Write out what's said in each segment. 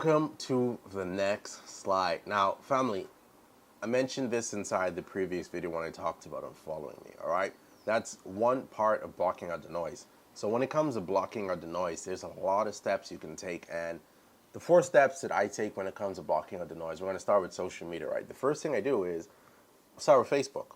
Welcome to the next slide. Now, family, I mentioned this inside the previous video when I talked about unfollowing me, all right? That's one part of blocking out the noise. So when it comes to blocking out the noise, there's a lot of steps you can take. And the 4 steps that I take when it comes to blocking out the noise, we're going to start with social media, right? The first thing I do is start with Facebook.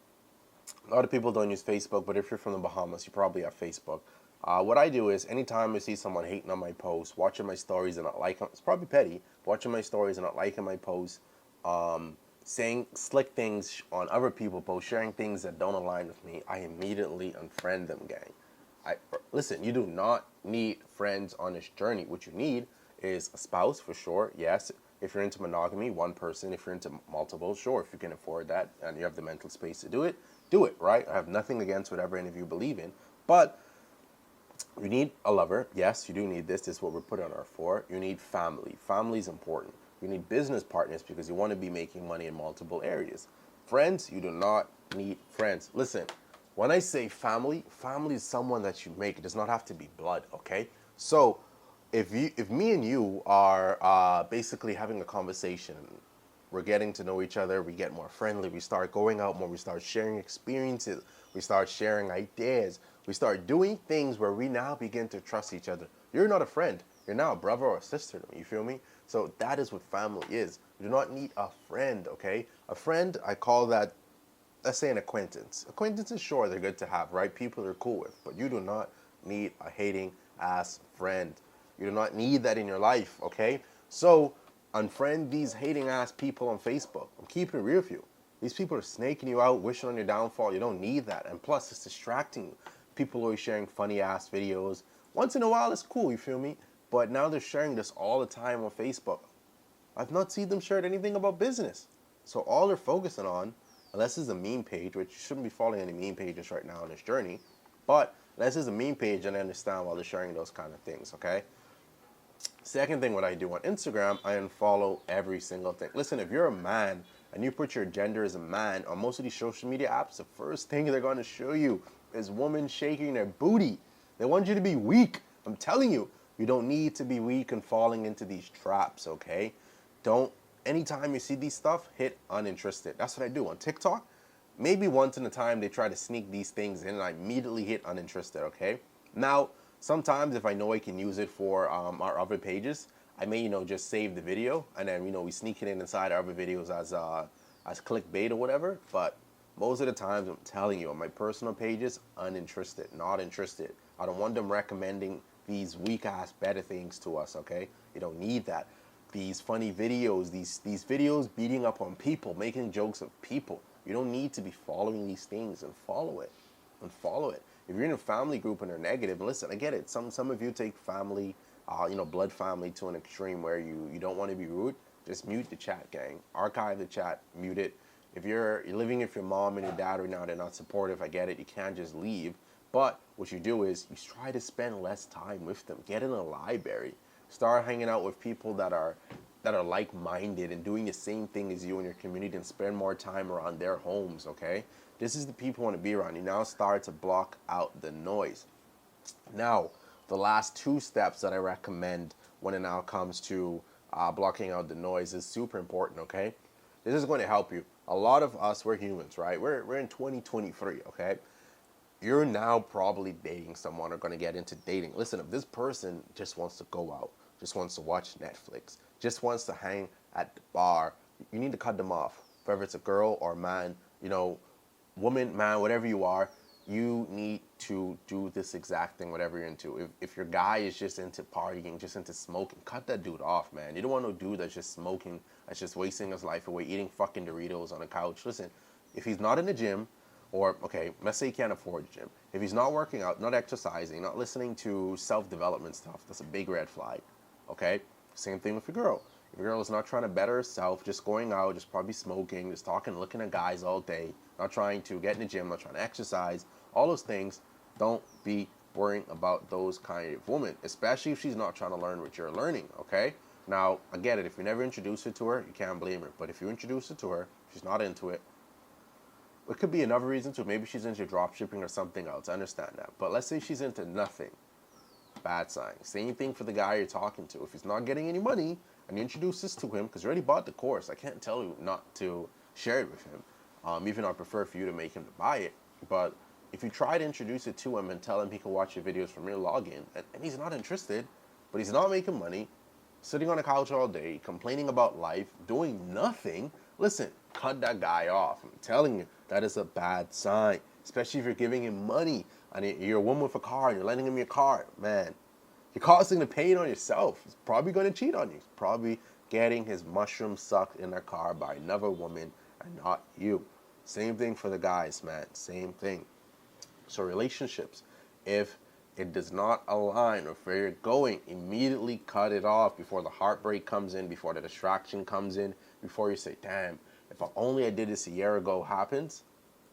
A lot of people don't use Facebook, but if you're from the Bahamas, you probably have Facebook. What I do is anytime I see someone hating on my posts, watching my stories and not liking, it's probably petty, watching my stories and not liking my posts, saying slick things on other people's posts, sharing things that don't align with me, I immediately unfriend them, gang. Listen, you do not need friends on this journey. What you need is a spouse for sure. Yes, if you're into monogamy, one person. If you're into multiple, sure. If you can afford that and you have the mental space to do it, right? I have nothing against whatever any of you believe in. But you need a lover. Yes, you do need this. This is what we're putting on our for. You need family. Family is important. You need business partners because you want to be making money in multiple areas. Friends, you do not need friends. Listen, when I say family, family is someone that you make. It does not have to be blood, okay? So if me and you are basically having a conversation, we're getting to know each other, we get more friendly, we start going out more, we start sharing experiences, we start sharing ideas, we start doing things where we now begin to trust each other. You're not a friend, you're now a brother or a sister to me, you feel me? So that is what family is. You do not need a friend, okay? A friend, I call that, let's say, an acquaintance. Acquaintances, sure, they're good to have, right? People are cool with, but you do not need a hating ass friend. You do not need that in your life, okay? So unfriend these hating ass people on Facebook. I'm keeping it real with you. These people are snaking you out, wishing on your downfall. You don't need that. And plus, it's distracting you. People are always sharing funny ass videos. Once in a while, it's cool, you feel me? But now they're sharing this all the time on Facebook. I've not seen them share anything about business. So all they're focusing on, unless it's a meme page, which you shouldn't be following any meme pages right now on this journey, but unless it's a meme page, then I understand why they're sharing those kind of things, okay? Second thing, what I do on Instagram, I unfollow every single thing. Listen, if you're a man and you put your gender as a man on most of these social media apps, the first thing they're going to show you is women shaking their booty. They want you to be weak. I'm telling you, you don't need to be weak and falling into these traps, okay? Anytime you see these stuff, hit uninterested. That's what I do on TikTok. Maybe once in a time they try to sneak these things in and I immediately hit uninterested, okay? Now, sometimes if I know I can use it for our other pages, I may, just save the video and then, we sneak it in inside our other videos as clickbait or whatever. But most of the times, I'm telling you, on my personal pages, uninterested, not interested. I don't want them recommending these weak-ass better things to us, okay? You don't need that. These funny videos, these videos beating up on people, making jokes of people. You don't need to be following these things and follow it. If you're in a family group and they're negative, and listen, I get it. Some of you take family, blood family to an extreme where you don't want to be rude. Just mute the chat, gang. Archive the chat, mute it. If you're living with your mom and your dad right now, they're not supportive, I get it. You can't just leave. But what you do is you try to spend less time with them. Get in a library. Start hanging out with people that are like-minded and doing the same thing as you in your community and spend more time around their homes, okay? This is the people you want to be around. You now start to block out the noise. Now, the last 2 steps that I recommend when it now comes to blocking out the noise is super important, okay? This is going to help you. A lot of us, we're humans, right? We're in 2023, okay? You're now probably dating someone or going to get into dating. Listen, if this person just wants to go out, just wants to watch Netflix, just wants to hang at the bar, you need to cut them off. Whether it's a girl or a man, woman, man, whatever you are, you need to do this exact thing, whatever you're into. If your guy is just into partying, just into smoking, cut that dude off, man. You don't want no dude that's just smoking, that's just wasting his life away, eating fucking Doritos on the couch. Listen, if he's not in the gym, or, okay, let's say he can't afford the gym. If he's not working out, not exercising, not listening to self-development stuff, that's a big red flag, okay? Same thing with a girl. If a girl is not trying to better herself, just going out, just probably smoking, just talking, looking at guys all day, not trying to get in the gym, not trying to exercise, all those things, don't be worrying about those kind of women, especially if she's not trying to learn what you're learning, okay? Now, I get it. If you never introduce her to her, you can't blame her. But if you introduce her to her, she's not into it. It could be another reason too. Maybe she's into drop shipping or something else. I understand that. But let's say she's into nothing. Bad sign. Same thing for the guy you're talking to. If he's not getting any money, and you introduce this to him, because you already bought the course. I can't tell you not to share it with him. Even though I prefer for you to make him to buy it. But if you try to introduce it to him and tell him he can watch your videos from your login, and he's not interested, but he's not making money, sitting on a couch all day, complaining about life, doing nothing, listen, cut that guy off. I'm telling you, that is a bad sign, especially if you're giving him money and you're a woman with a car and you're lending him your car. Man, you're causing the pain on yourself. He's probably going to cheat on you. He's probably getting his mushroom sucked in a car by another woman and not you. Same thing for the guys, man. Same thing. So relationships, if it does not align with where you're going, immediately cut it off before the heartbreak comes in, before the distraction comes in, before you say, damn, if only I did this a year ago happens.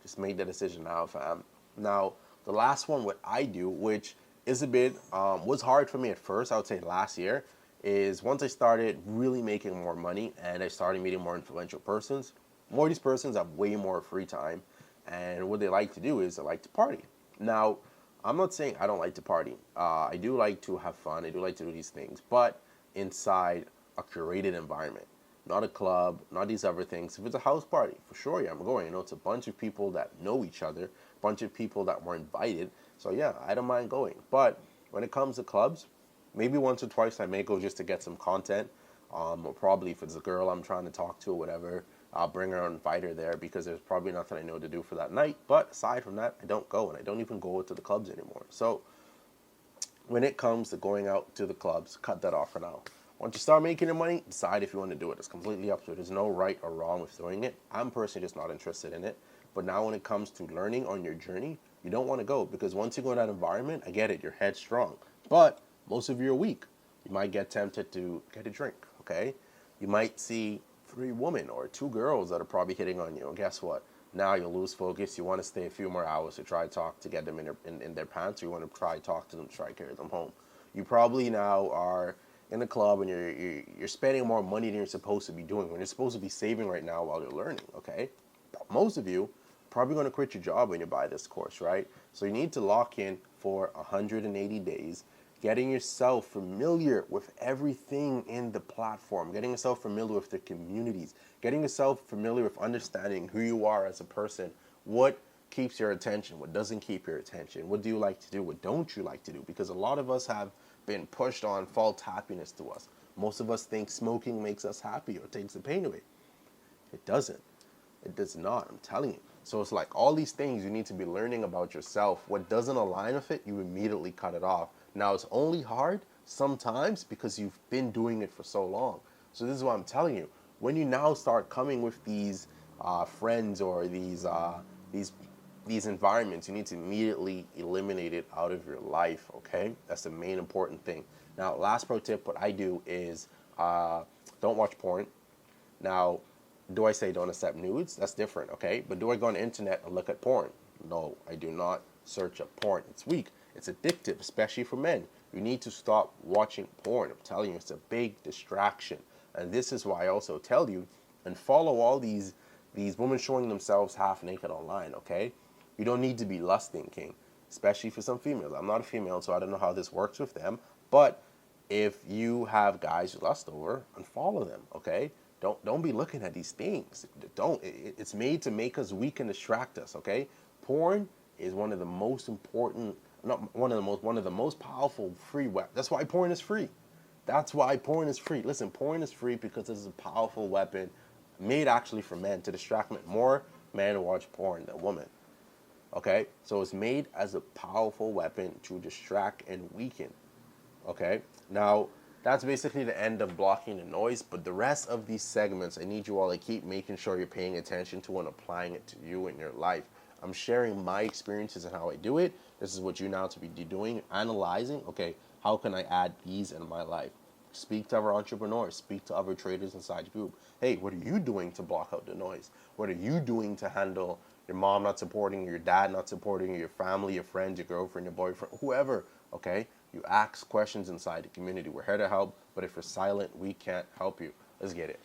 Just make that decision now, fam. Now, the last one, what I do, which is a bit, was hard for me at first, I would say last year, is once I started really making more money and I started meeting more influential persons, more of these persons have way more free time. And what they like to do is they like to party. Now, I'm not saying I don't like to party. I do like to have fun. I do like to do these things, but inside a curated environment, not a club, not these other things. If it's a house party, for sure, yeah, I'm going. You know, it's a bunch of people that know each other, a bunch of people that were invited. So yeah, I don't mind going. But when it comes to clubs, maybe once or twice I may go just to get some content. Or probably if it's a girl I'm trying to talk to or whatever, I'll bring her and invite her there because there's probably nothing I know to do for that night. But aside from that, I don't go, and I don't even go to the clubs anymore. So when it comes to going out to the clubs, cut that off for now. Once you start making your money, decide if you want to do it. It's completely up to you. There's no right or wrong with doing it. I'm personally just not interested in it. But now when it comes to learning on your journey, you don't want to go because once you go in that environment, I get it, you're headstrong. But most of you are weak. You might get tempted to get a drink, okay? You might see 3 women or 2 girls that are probably hitting on you. And guess what? Now you'll lose focus. You want to stay a few more hours to try to talk to get them in their pants, or you want to try to talk to them to try to carry them home. You probably now are in the club and you're spending more money than you're supposed to be doing when you're supposed to be saving right now while you're learning, okay? But most of you probably going to quit your job when you buy this course, right? So you need to lock in for 180 days, getting yourself familiar with everything in the platform, getting yourself familiar with the communities, getting yourself familiar with understanding who you are as a person, what keeps your attention, what doesn't keep your attention, what do you like to do, what don't you like to do, because a lot of us have been pushed on false happiness to us. Most of us think smoking makes us happy or takes the pain away. It doesn't. It does not, I'm telling you. So it's like all these things you need to be learning about yourself. What doesn't align with it, you immediately cut it off. Now, it's only hard sometimes because you've been doing it for so long. So this is what I'm telling you. When you now start coming with these friends or these environments, you need to immediately eliminate it out of your life, okay? That's the main important thing. Now, last pro tip, what I do is don't watch porn. Now, do I say don't accept nudes? That's different, okay? But do I go on the internet and look at porn? No, I do not search up porn. It's weak. It's addictive, especially for men. You need to stop watching porn. I'm telling you, it's a big distraction. And this is why I also tell you and follow all these women showing themselves half naked online, okay? You don't need to be lusting, king, especially for some females. I'm not a female, so I don't know how this works with them. But if you have guys you lust over, unfollow them, okay? Don't be looking at these things. Don't. It's made to make us weak and distract us, okay? Porn is one of the most important, not one of the most powerful free weapons. That's why porn is free. That's why porn is free. Listen, porn is free because it's a powerful weapon made actually for men to distract men. More men watch porn than women. Okay? So it's made as a powerful weapon to distract and weaken. Okay? Now, that's basically the end of blocking the noise, but the rest of these segments, I need you all to keep making sure you're paying attention to and applying it to you in your life. I'm sharing my experiences and how I do it. This is what you now to be doing, analyzing, okay, how can I add these in my life? Speak to other entrepreneurs, speak to other traders inside your group. Hey, what are you doing to block out the noise? What are you doing to handle your mom not supporting you, your dad not supporting you, your family, your friends, your girlfriend, your boyfriend, whoever, okay? You ask questions inside the community. We're here to help, but if you're silent, we can't help you. Let's get it.